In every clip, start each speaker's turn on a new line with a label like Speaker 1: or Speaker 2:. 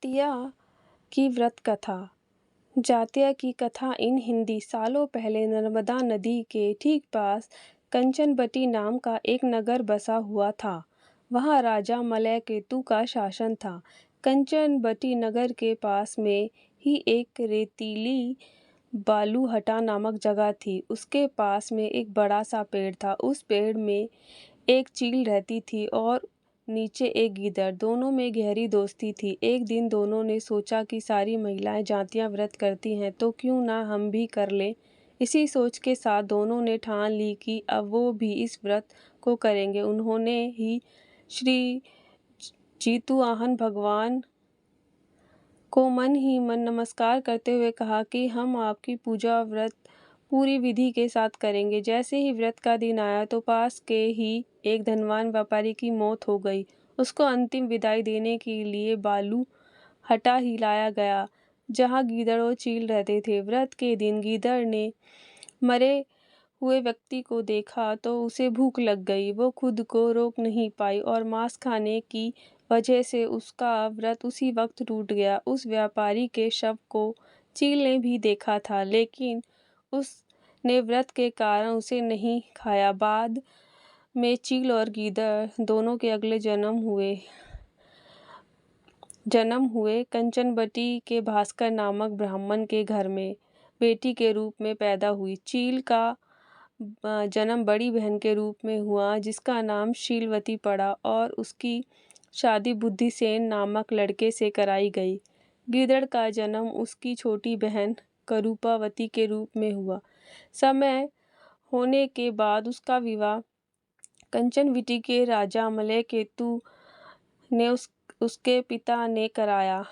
Speaker 1: जातिया की व्रत कथा। जातिया की कथा इन हिंदी सालों पहले नर्मदा नदी के ठीक पास कंचनबटी नाम का एक नगर बसा हुआ था। वहाँ राजा मलयकेतु का शासन था। कंचनबटी नगर के पास में ही एक रेतीली बालूहटा नामक जगह थी। उसके पास में एक बड़ा सा पेड़ था। उस पेड़ में एक चील रहती थी और नीचे एक गीदड़। दोनों में गहरी दोस्ती थी। एक दिन दोनों ने सोचा कि सारी महिलाएं जातियां व्रत करती हैं तो क्यों ना हम भी कर लें। इसी सोच के साथ दोनों ने ठान ली कि अब वो भी इस व्रत को करेंगे। उन्होंने ही श्री जीतुवाहन भगवान को मन ही मन नमस्कार करते हुए कहा कि हम आपकी पूजा व्रत पूरी विधि के साथ करेंगे। जैसे ही व्रत का दिन आया तो पास के ही एक धनवान व्यापारी की मौत हो गई। उसको अंतिम विदाई देने के लिए बालू हटा ही लाया गया जहाँ गीदड़ और चील रहते थे। व्रत के दिन गीदड़ ने मरे हुए व्यक्ति को देखा तो उसे भूख लग गई। वो खुद को रोक नहीं पाई और मांस खाने की वजह से उसका व्रत उसी वक्त टूट गया। उस व्यापारी के शव को चील ने भी देखा था, लेकिन उसने व्रत के कारण उसे नहीं खाया। बाद में चील और गीदड़ दोनों के अगले जन्म हुए कंचनबटी के भास्कर नामक ब्राह्मण के घर में बेटी के रूप में पैदा हुई। चील का जन्म बड़ी बहन के रूप में हुआ जिसका नाम शीलवती पड़ा और उसकी शादी बुद्धिसेन नामक लड़के से कराई गई। गीदड़ का जन्म उसकी छोटी बहन करूपावती के रूप में हुआ। समय होने के बाद उसका विवाह कंचनबटी के राजा मलयकेतु ने उसके पिता ने कराया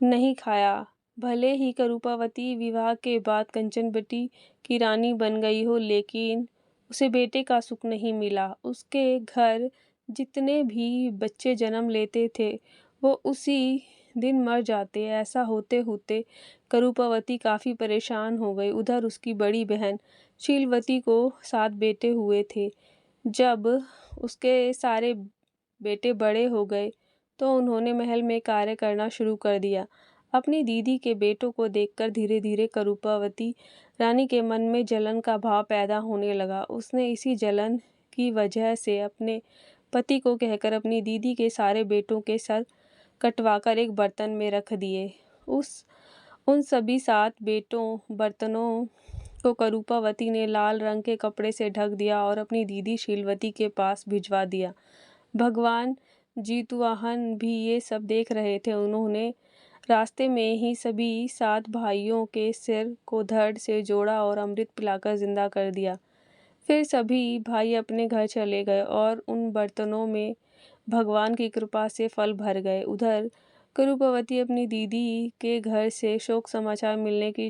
Speaker 1: नहीं खाया। भले ही करूपावती विवाह के बाद कंचनबटी की रानी बन गई हो, लेकिन उसे बेटे का सुख नहीं मिला। उसके घर जितने भी बच्चे जन्म लेते थे वो उसी दिन मर जाते। ऐसा होते होते करूपावती काफ़ी परेशान हो गई। उधर उसकी बड़ी बहन शीलवती को 7 बेटे हुए थे। जब उसके सारे बेटे बड़े हो गए तो उन्होंने महल में कार्य करना शुरू कर दिया। अपनी दीदी के बेटों को देखकर धीरे धीरे करूपावती रानी के मन में जलन का भाव पैदा होने लगा। उसने इसी जलन की वजह से अपने पति को कहकर अपनी दीदी के सारे बेटों के सर कटवाकर एक बर्तन में रख दिए। उन सभी 7 बर्तनों को करूपावती ने लाल रंग के कपड़े से ढक दिया और अपनी दीदी शीलवती के पास भिजवा दिया। भगवान जीतुवाहन भी ये सब देख रहे थे। उन्होंने रास्ते में ही सभी 7 भाइयों के सिर को धड़ से जोड़ा और अमृत पिलाकर जिंदा कर दिया। फिर सभी भाई अपने घर चले गए और उन बर्तनों में भगवान की कृपा से फल भर गए। उधर करूपावती अपनी दीदी के घर से शोक समाचार मिलने की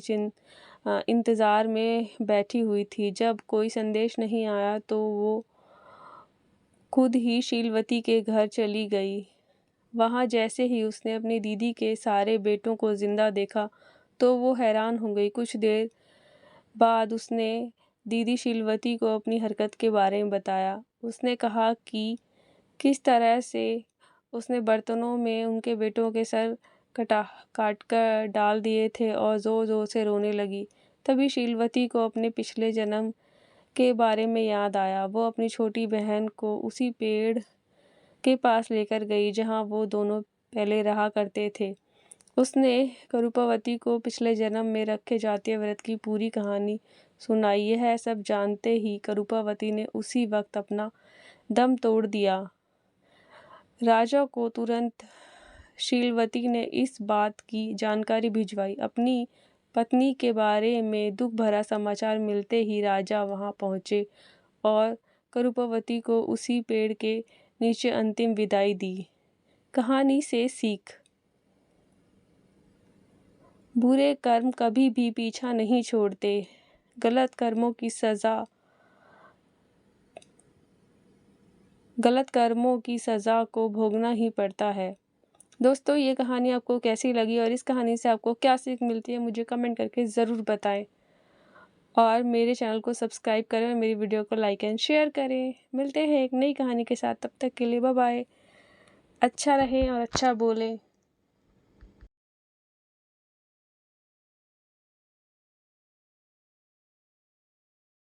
Speaker 1: इंतज़ार में बैठी हुई थी। जब कोई संदेश नहीं आया तो वो खुद ही शीलवती के घर चली गई। वहाँ जैसे ही उसने अपनी दीदी के सारे बेटों को जिंदा देखा तो वो हैरान हो गई। कुछ देर बाद उसने दीदी शीलवती को अपनी हरकत के बारे में बताया। उसने कहा कि किस तरह से उसने बर्तनों में उनके बेटों के सर काट कर डाल दिए थे और ज़ोर ज़ोर से रोने लगी। तभी शीलवती को अपने पिछले जन्म के बारे में याद आया। वो अपनी छोटी बहन को उसी पेड़ के पास लेकर गई जहाँ वो दोनों पहले रहा करते थे। उसने करूपावती को पिछले जन्म में रखे जातीय व्रत की पूरी कहानी सुनाई। यह सब जानते ही करूपावती ने उसी वक्त अपना दम तोड़ दिया। राजा को तुरंत शीलवती ने इस बात की जानकारी भिजवाई। अपनी पत्नी के बारे में दुख भरा समाचार मिलते ही राजा वहां पहुंचे और करूपावती को उसी पेड़ के नीचे अंतिम विदाई दी। कहानी से सीख। बुरे कर्म कभी भी पीछा नहीं छोड़ते। गलत कर्मों की सज़ा को भोगना ही पड़ता है। दोस्तों, ये कहानी आपको कैसी लगी और इस कहानी से आपको क्या सीख मिलती है मुझे कमेंट करके ज़रूर बताएं और मेरे चैनल को सब्सक्राइब करें और मेरी वीडियो को लाइक एंड शेयर करें। मिलते हैं एक नई कहानी के साथ, तब तक के लिए बाय बाय। अच्छा रहें और अच्छा बोलें।